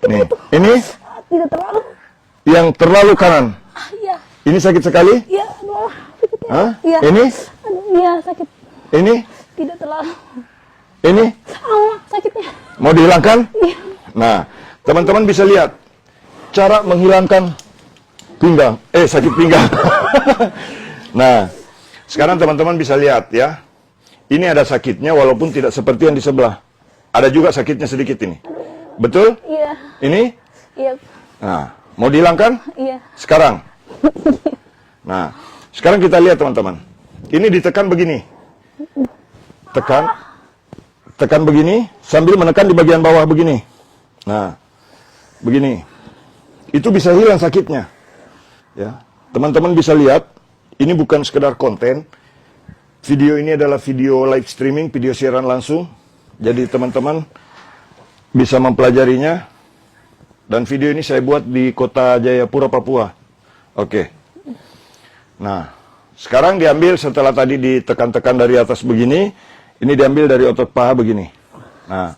Nih, ini Tidak terlalu. yang terlalu kanan. Iya. Ini sakit sekali? Iya, aduh. Sakitnya. Hah? Iya. Ini? Aduh, iya sakit. Ini? Tidak terlalu. Ini? Sama sakitnya. Mau dihilangkan? Iya. Nah, teman-teman bisa lihat cara menghilangkan pinggang. Sakit pinggang. Nah, sekarang teman-teman bisa lihat ya. Ini ada sakitnya walaupun tidak seperti yang di sebelah. Ada juga sakitnya sedikit ini. Betul? Iya. Ini? Iya. Nah, mau dihilangkan? Iya. Sekarang. Nah, sekarang kita lihat teman-teman. Ini ditekan begini. Tekan. Tekan begini sambil menekan di bagian bawah begini. Nah, begini. Itu bisa hilang sakitnya. Ya. Teman-teman bisa lihat, ini bukan sekedar konten. Video ini adalah video live streaming, video siaran langsung. Jadi teman-teman bisa mempelajarinya. Dan video ini saya buat di kota Jayapura, Papua. Oke. Nah, sekarang diambil setelah tadi ditekan-tekan dari atas begini, ini diambil dari otot paha begini. Nah,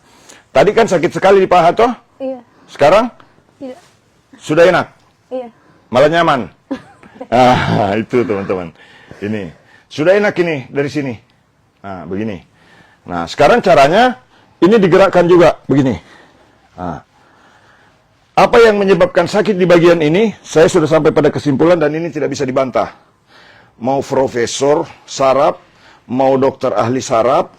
tadi kan sakit sekali di paha toh? Iya. Sekarang? Tidak. Sudah enak? Iya. Malah nyaman? Itu teman-teman. Ini. Sudah enak ini dari sini. Nah, begini. Nah, sekarang caranya, ini digerakkan juga, begini. Nah, apa yang menyebabkan sakit di bagian ini, saya sudah sampai pada kesimpulan dan ini tidak bisa dibantah. Mau profesor saraf, mau dokter ahli saraf,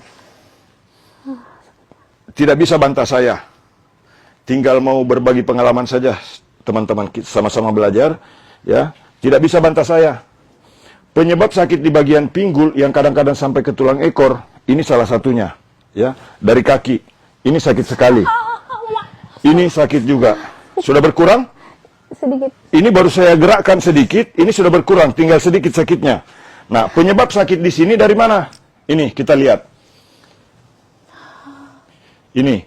tidak bisa bantah saya. Tinggal mau berbagi pengalaman saja, teman-teman sama-sama belajar, ya. Tidak bisa bantah saya. Penyebab sakit di bagian pinggul yang kadang-kadang sampai ke tulang ekor, ini salah satunya, ya. Dari kaki, ini sakit sekali. Ini sakit juga. Sudah berkurang? Sedikit. Ini baru saya gerakkan sedikit, ini sudah berkurang, tinggal sedikit sakitnya. Nah, penyebab sakit di sini dari mana? Ini, kita lihat. Ini.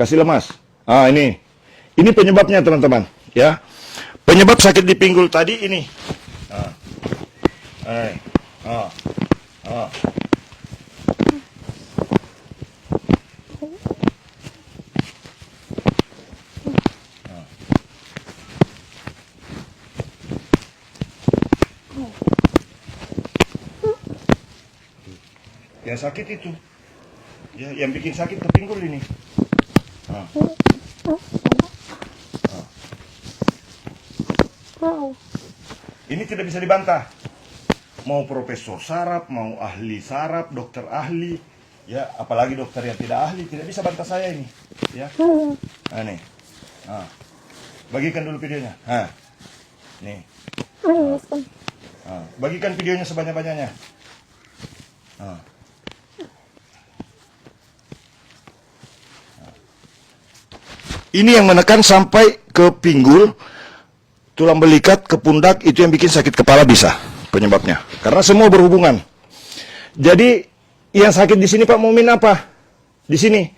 Kasih lemas. Ini. Ini penyebabnya, teman-teman. Ya. Penyebab sakit di pinggul tadi ini. Ya sakit itu. Ya, yang bikin sakit ke pinggul ini. Ini tidak bisa dibantah. Mau profesor saraf, mau ahli saraf, dokter ahli, ya apalagi dokter yang tidak ahli tidak bisa bantah saya ini. Ya. Nah, nih. Bagikan dulu videonya. Nih. Bagikan videonya sebanyak-banyaknya. Ini yang menekan sampai ke pinggul, tulang belikat, ke pundak, itu yang bikin sakit kepala bisa penyebabnya. Karena semua berhubungan. Jadi yang sakit di sini Pak Mumin apa? Di sini.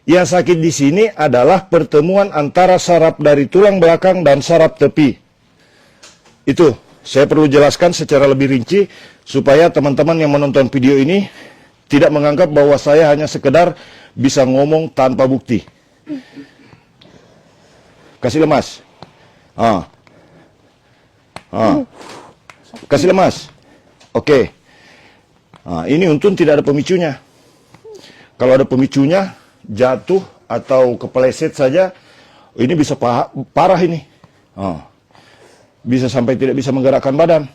Yang sakit di sini adalah pertemuan antara saraf dari tulang belakang dan saraf tepi. Itu saya perlu jelaskan secara lebih rinci supaya teman-teman yang menonton video ini tidak menganggap bahwa saya hanya sekedar bisa ngomong tanpa bukti. Kasih lemas. Kasih lemas. Oke. Ini untung tidak ada pemicunya. Kalau ada pemicunya, jatuh atau kepeleset saja, ini bisa parah ini. Bisa sampai tidak bisa menggerakkan badan.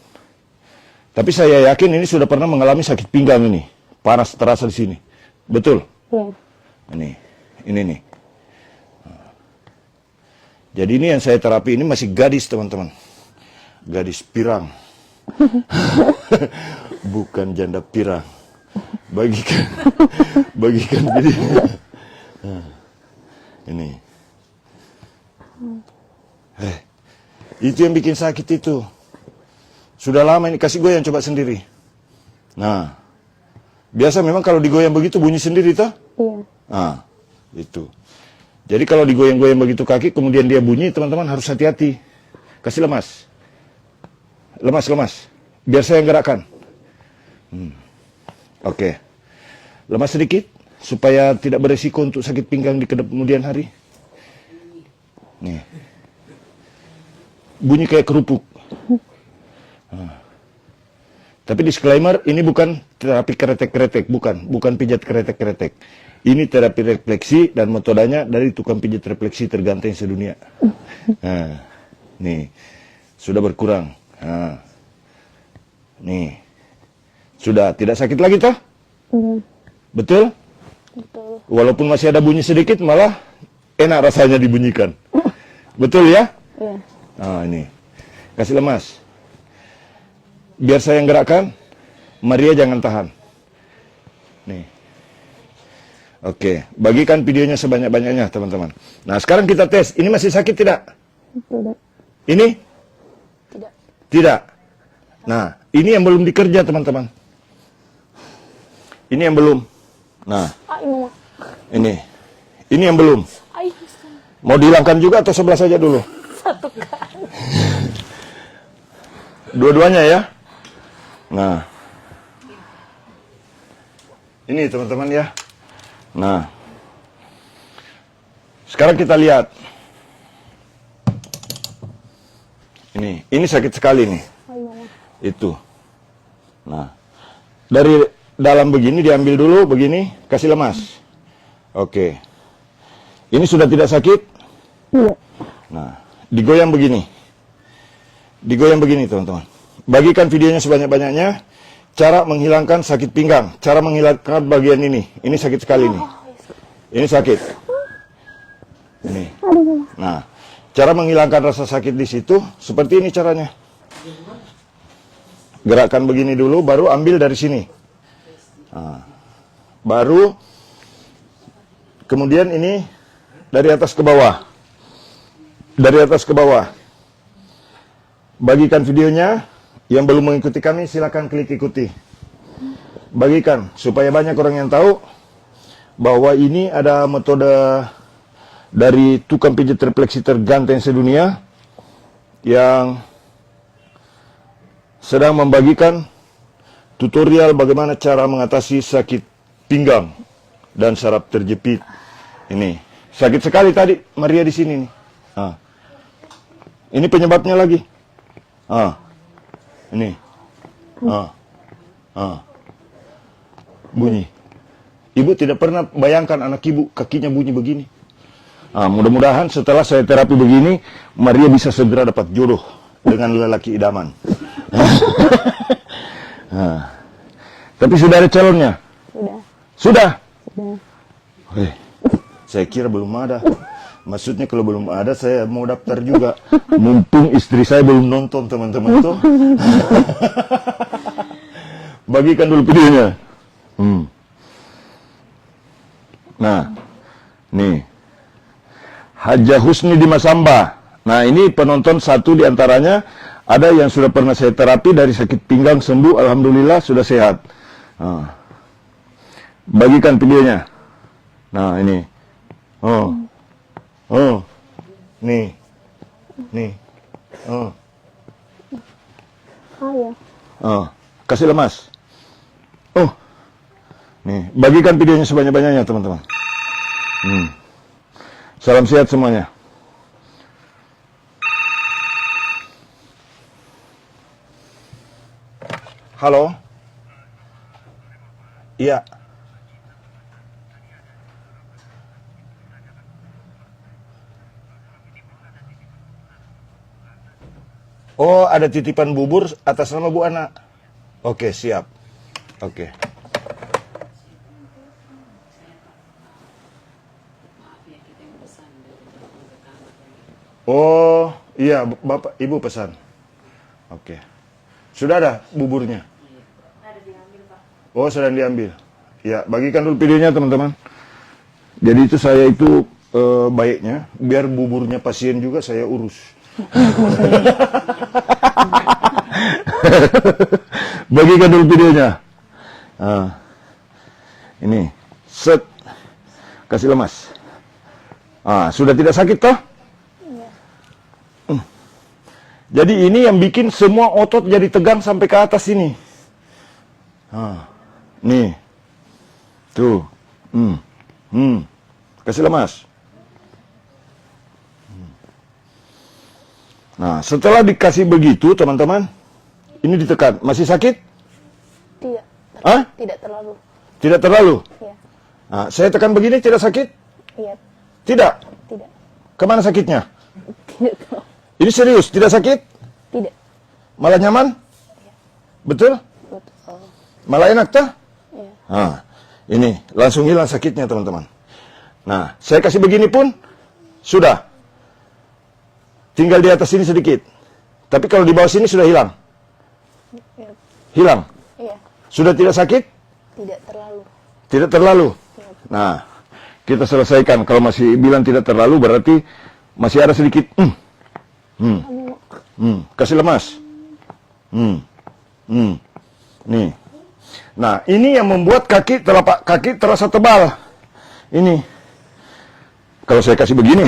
Tapi saya yakin ini sudah pernah mengalami sakit pinggang ini. Panas terasa di sini. Betul? Iya. Ini nih. Jadi ini yang saya terapi ini masih gadis teman-teman. Gadis pirang. Bukan janda pirang. Bagikan video. Ini. Itu yang bikin sakit itu. Sudah lama ini, kasih goyang coba sendiri. Nah. Biasa memang kalau digoyang begitu bunyi sendiri toh? Iya. Itu. Jadi kalau digoyang-goyang begitu kaki, kemudian dia bunyi, teman-teman harus hati-hati. Kasih lemas. Lemas. Biar saya yang gerakkan. Oke. Lemas sedikit, supaya tidak beresiko untuk sakit pinggang di kemudian hari. Nih. Bunyi kayak kerupuk. Tapi disclaimer, ini bukan terapi kretek-kretek, bukan pijat kretek-kretek. Ini terapi refleksi dan metodenya dari tukang pijat refleksi terganteng sedunia. Nah, nih, sudah berkurang. Nah, nih, sudah tidak sakit lagi toh? Betul? Betul. Walaupun masih ada bunyi sedikit, malah enak rasanya dibunyikan. Betul ya? Iya. Nah, ini. Kasih lemas. Biar saya yang gerakkan, Maria jangan tahan. Nih. Oke, bagikan videonya sebanyak-banyaknya, teman-teman. Nah, sekarang kita tes. Ini masih sakit tidak? Tidak. Ini? Tidak. Tidak. Nah, ini yang belum dikerja, teman-teman. Ini yang belum. Nah, Ai, mama. ini. Ini yang belum. Ai, Mau dihilangkan juga atau sebelah saja dulu? satu kali. Dua-duanya ya. Nah. Ini teman-teman ya. Nah. Sekarang kita lihat. Ini sakit sekali nih. Ai, mama. Itu. Nah. Dari dalam begini diambil dulu begini, kasih lemas. Oke. Ini sudah tidak sakit? Iya. Nah, digoyang begini. Digoyang begini, teman-teman. Bagikan videonya sebanyak-banyaknya. Cara menghilangkan sakit pinggang. Cara menghilangkan bagian ini. Ini sakit sekali nih. Ini sakit. Ini. Aduh, mama. Nah, cara menghilangkan rasa sakit di situ seperti ini caranya. Gerakan begini dulu, baru ambil dari sini. Nah, baru kemudian ini dari atas ke bawah. Dari atas ke bawah. Bagikan videonya. Yang belum mengikuti kami, silakan klik ikuti. Bagikan, supaya banyak orang yang tahu bahwa ini ada metode dari tukang pijat refleksi terganteng sedunia yang sedang membagikan tutorial bagaimana cara mengatasi sakit pinggang dan saraf terjepit. Ini sakit sekali tadi Maria di sini nih. Ah. Ini penyebabnya lagi. Ini. Bunyi. Ibu tidak pernah bayangkan anak ibu kakinya bunyi begini. Mudah-mudahan setelah saya terapi begini, Maria bisa segera dapat jodoh dengan lelaki idaman. Tapi sudah ada calonnya? Sudah. Sudah? Sudah. Saya kira belum ada. Maksudnya kalau belum ada, saya mau daftar juga. Mumpung istri saya belum nonton, teman-teman tuh. Bagikan dulu videonya. Nah, nih. Haja Husni di Masamba. Nah, ini penonton satu di antaranya. Ada yang sudah pernah saya terapi dari sakit pinggang sembuh. Alhamdulillah sudah sehat. Bagikan videonya. Nah, ini. Nih. Ayo. Kasih lemas. Nih, bagikan videonya sebanyak-banyaknya, teman-teman. Salam sehat semuanya. Halo? Iya. Oh, ada titipan bubur atas nama Bu Ana. Oke, siap. Oke. Oh, iya, Bapak, Ibu pesan. Oke. Sudah ada buburnya? Oh, sedang diambil. Ya, bagikan dulu videonya, teman-teman. Jadi itu saya itu baiknya, biar buburnya pasien juga saya urus. Bagikan dulu videonya. Ini set, kasih lemas. Sudah tidak sakit toh? Jadi ini yang bikin semua otot jadi tegang sampai ke atas ini. Nih, tuh, kasih lemas. Nah, setelah dikasih begitu, teman-teman, ini ditekan. Masih sakit? Tidak. Hah? Tidak terlalu. Tidak terlalu? Iya. Nah, saya tekan begini tidak sakit? Iya. Tidak? Tidak. Kemana sakitnya? Tidak terlalu. Ini serius, tidak sakit? Tidak. Malah nyaman? Betul? Betul. Malah enak tuh? Iya. Nah, ini langsung hilang sakitnya, teman-teman. Nah, saya kasih begini pun sudah. Tinggal di atas sini sedikit. Tapi kalau di bawah sini sudah hilang. Iya. Hilang. Iya. Sudah tidak sakit? Tidak terlalu. Tidak terlalu. Iya. Nah, kita selesaikan. Kalau masih bilang tidak terlalu, berarti masih ada sedikit. Kasih lemas. Nih. Nah, ini yang membuat telapak kaki terasa tebal. Ini. Kalau saya kasih begini,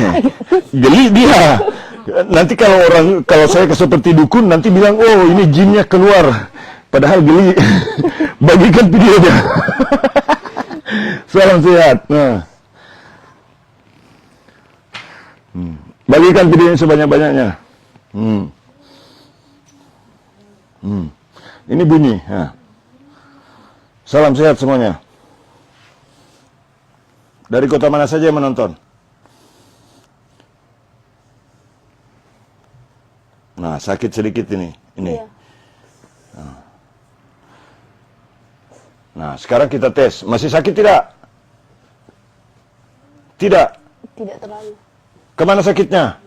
geli dia. Nanti kalau saya seperti dukun, nanti bilang, oh ini jinnya keluar. Padahal geli. Bagikan videonya. Salam sehat. Nah. Bagikan videonya sebanyak-banyaknya. Ini bunyi. Nah. Salam sehat semuanya. Dari kota mana saja yang menonton? Nah, sakit sedikit ini. Iya. Nah, sekarang kita tes. Masih sakit tidak? Tidak. Tidak terlalu. Kemana sakitnya?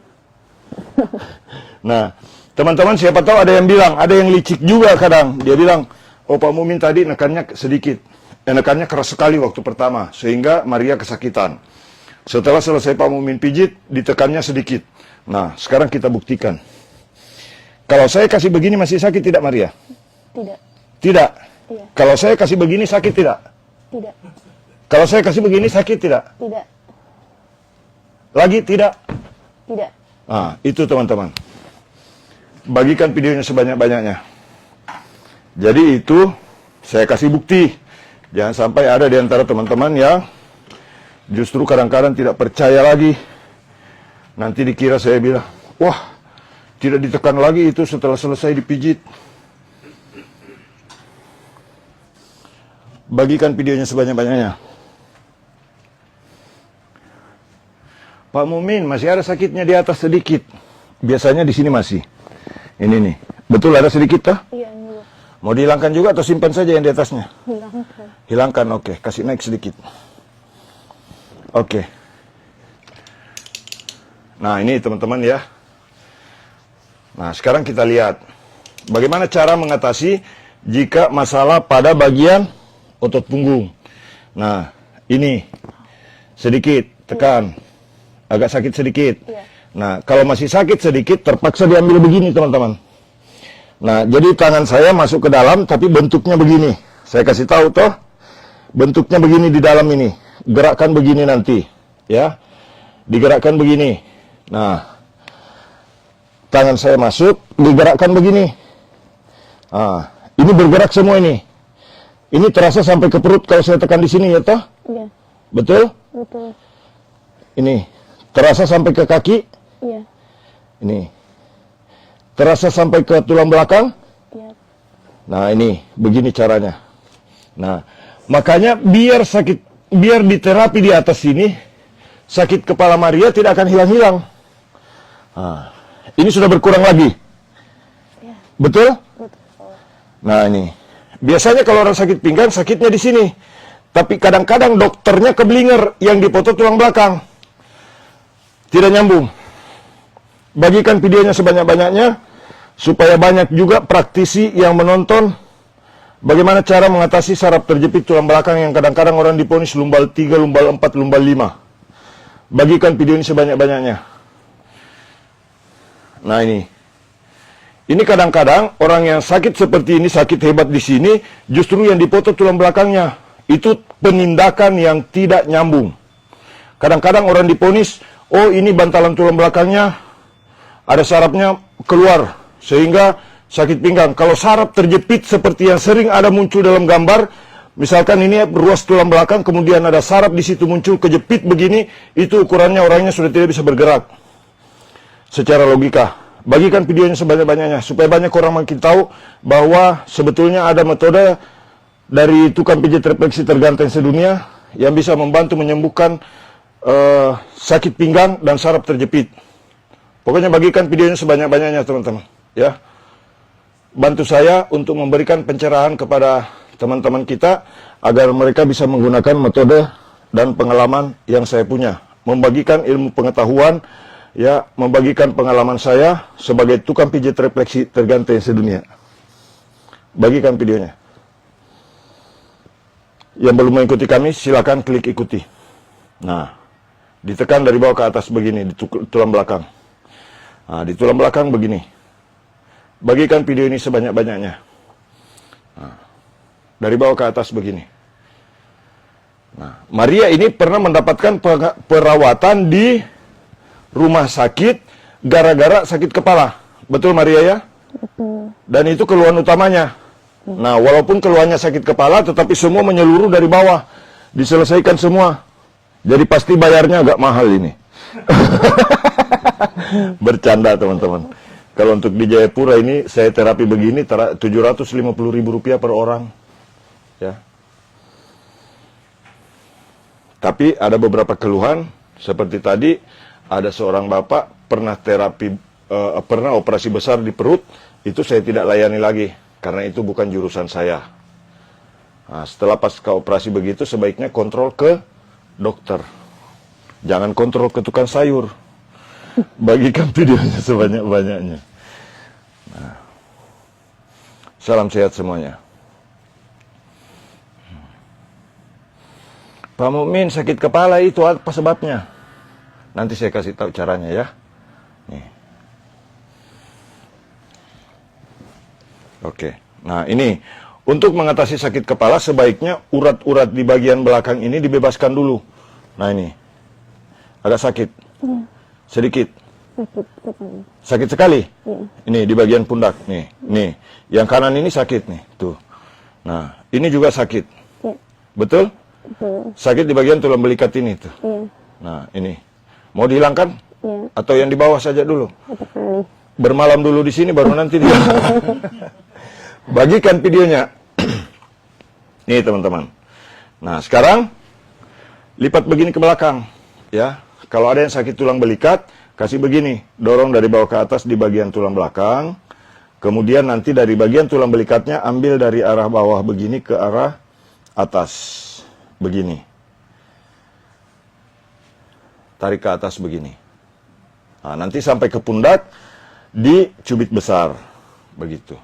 Nah, teman-teman siapa tahu ada yang bilang, ada yang licik juga kadang. Dia bilang, oh Pak Mumin tadi nekannya sedikit. Nekannya keras sekali waktu pertama, sehingga Maria kesakitan. Setelah selesai Pak Mumin pijit, ditekannya sedikit. Nah, sekarang kita buktikan. Kalau saya kasih begini masih sakit tidak Maria? Tidak. Tidak. Iya. Kalau saya kasih begini sakit tidak? Tidak. Kalau saya kasih begini sakit tidak? Tidak. Lagi tidak? Tidak. Nah, itu teman-teman. Bagikan videonya sebanyak-banyaknya. Jadi itu saya kasih bukti. Jangan sampai ada di antara teman-teman yang justru kadang-kadang tidak percaya lagi. Nanti dikira saya bilang, wah, tidak ditekan lagi itu setelah selesai dipijit. Bagikan videonya sebanyak-banyaknya. Pak Mumin, masih ada sakitnya di atas sedikit. Biasanya di sini masih. Ini nih. Betul ada sedikit toh? Iya, ini. Mau dihilangkan juga atau simpan saja yang di atasnya? Hilangkan. Hilangkan, oke. Kasih naik sedikit. Oke. Nah, ini teman-teman ya. Nah, sekarang kita lihat. Bagaimana cara mengatasi jika masalah pada bagian otot punggung. Nah, ini. Sedikit, tekan. Agak sakit sedikit. Iya. Nah, kalau masih sakit sedikit, terpaksa diambil begini, teman-teman. Nah, jadi tangan saya masuk ke dalam, tapi bentuknya begini. Saya kasih tahu toh, bentuknya begini di dalam ini. Gerakkan begini nanti, ya. Digerakkan begini. Nah, tangan saya masuk, digerakkan begini. Nah, ini bergerak semua ini. Ini terasa sampai ke perut kalau saya tekan di sini, ya toh? Iya. Betul? Betul. Ini terasa sampai ke kaki. Iya. Ini terasa sampai ke tulang belakang. Iya. Nah, ini begini caranya. Nah, makanya biar di terapi di atas sini, sakit kepala Maria tidak akan hilang-hilang. Nah, ini sudah berkurang lagi. Iya. Betul? Betul. Nah, ini. Biasanya kalau orang sakit pinggang, sakitnya di sini. Tapi kadang-kadang dokternya keblinger yang dipotong tulang belakang. Tidak nyambung. Bagikan videonya sebanyak-banyaknya, supaya banyak juga praktisi yang menonton bagaimana cara mengatasi saraf terjepit tulang belakang yang kadang-kadang orang diponis lumbal 3, lumbal 4, lumbal 5. Bagikan video ini sebanyak-banyaknya. Nah, ini. Ini kadang-kadang orang yang sakit seperti ini, sakit hebat di sini, justru yang dipotong tulang belakangnya. Itu penindakan yang tidak nyambung. Kadang-kadang orang diponis, oh ini bantalan tulang belakangnya, ada sarafnya keluar, sehingga sakit pinggang. Kalau saraf terjepit seperti yang sering ada muncul dalam gambar, misalkan ini ruas tulang belakang, kemudian ada saraf di situ muncul, kejepit begini, itu ukurannya orangnya sudah tidak bisa bergerak. Secara logika. bagikan videonya sebanyak-banyaknya supaya banyak orang makin tahu bahwa sebetulnya ada metode dari tukang pijat refleksi terganteng sedunia yang bisa membantu menyembuhkan sakit pinggang dan saraf terjepit. Pokoknya bagikan videonya sebanyak-banyaknya, teman-teman, ya. Bantu saya untuk memberikan pencerahan kepada teman-teman kita agar mereka bisa menggunakan metode dan pengalaman yang saya punya, membagikan ilmu pengetahuan, ya, membagikan pengalaman saya sebagai tukang pijat refleksi terganteng sedunia. Bagikan videonya. Yang belum mengikuti kami, silakan klik ikuti. Nah, ditekan dari bawah ke atas begini, di tulang belakang. Nah, di tulang belakang begini. Bagikan video ini sebanyak-banyaknya. Nah, dari bawah ke atas begini. Nah, Maria ini pernah mendapatkan perawatan di rumah sakit gara-gara sakit kepala. Betul, Maria, ya? Betul. Dan itu keluhan utamanya. Nah, walaupun keluhannya sakit kepala, tetapi semua menyeluruh dari bawah. Diselesaikan semua. Jadi pasti bayarnya agak mahal ini. Bercanda, teman-teman. Kalau untuk di Jayapura ini, saya terapi begini, Rp750.000 per orang. Ya. Tapi ada beberapa keluhan, seperti tadi, ada seorang bapak pernah pernah operasi besar di perut, itu saya tidak layani lagi. Karena itu bukan jurusan saya. Nah, setelah pasca operasi begitu, sebaiknya kontrol ke dokter. Jangan kontrol ke tukang sayur. Bagikan videonya sebanyak-banyaknya. Nah, salam sehat semuanya. Pak Mukmin, sakit kepala itu apa sebabnya? Nanti saya kasih tahu caranya, ya. Nih. Oke, nah ini untuk mengatasi sakit kepala sebaiknya urat-urat di bagian belakang ini dibebaskan dulu. Nah ini, agak sakit, sedikit, sakit sekali. Ini di bagian pundak, nih, yang kanan ini sakit nih, tuh. Nah ini juga sakit, betul? Sakit di bagian tulang belikat ini tuh. Nah ini, mau dihilangkan? Atau yang di bawah saja dulu? Bermalam dulu di sini baru nanti dia. Bagikan videonya. Nih, teman-teman. Nah, sekarang lipat begini ke belakang, ya. Kalau ada yang sakit tulang belikat, kasih begini, dorong dari bawah ke atas di bagian tulang belakang. Kemudian nanti dari bagian tulang belikatnya ambil dari arah bawah begini ke arah atas. Begini. Tarik ke atas begini. Nah, nanti sampai ke pundak di cubit besar. Begitu.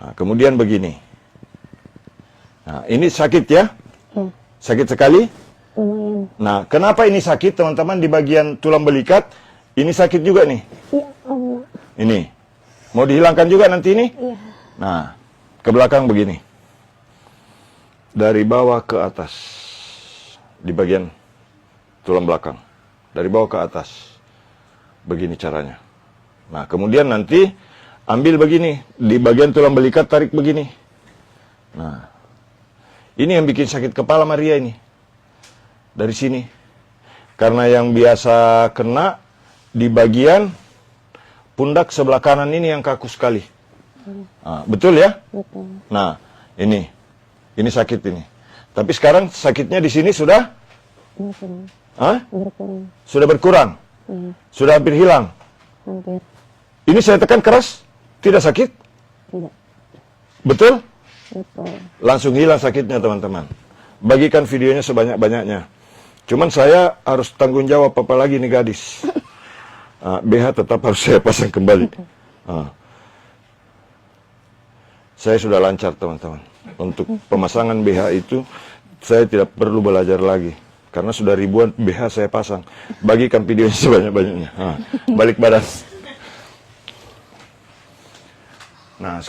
Nah, kemudian begini. Nah, ini sakit, ya? Sakit sekali? Lumayan. Nah, kenapa ini sakit, teman-teman? Di bagian tulang belikat, ini sakit juga nih. Ya Allah. Ini. Mau dihilangkan juga nanti ini? Iya. Nah, ke belakang begini. Dari bawah ke atas. Di bagian tulang belakang. Dari bawah ke atas. Begini caranya. Nah, kemudian nanti ambil begini, di bagian tulang belikat tarik begini. Nah, ini yang bikin sakit kepala Maria ini. Dari sini. Karena yang biasa kena di bagian pundak sebelah kanan ini yang kaku sekali. Nah, betul, ya? Betul. Nah, ini sakit ini. Tapi sekarang sakitnya di sini sudah? Berkurang. Hah? Berkurang. Sudah berkurang? Sudah hampir hilang? Hampir. Ini saya tekan keras? Tidak sakit? Tidak. Betul? Betul. Langsung hilang sakitnya, teman-teman. Bagikan videonya sebanyak-banyaknya. Cuman saya harus tanggung jawab apa lagi nih, gadis. BH tetap harus saya pasang kembali. Saya sudah lancar, teman-teman. Untuk pemasangan BH itu, saya tidak perlu belajar lagi. Karena sudah ribuan BH saya pasang. Bagikan videonya sebanyak-banyaknya. Balik badan. Nah,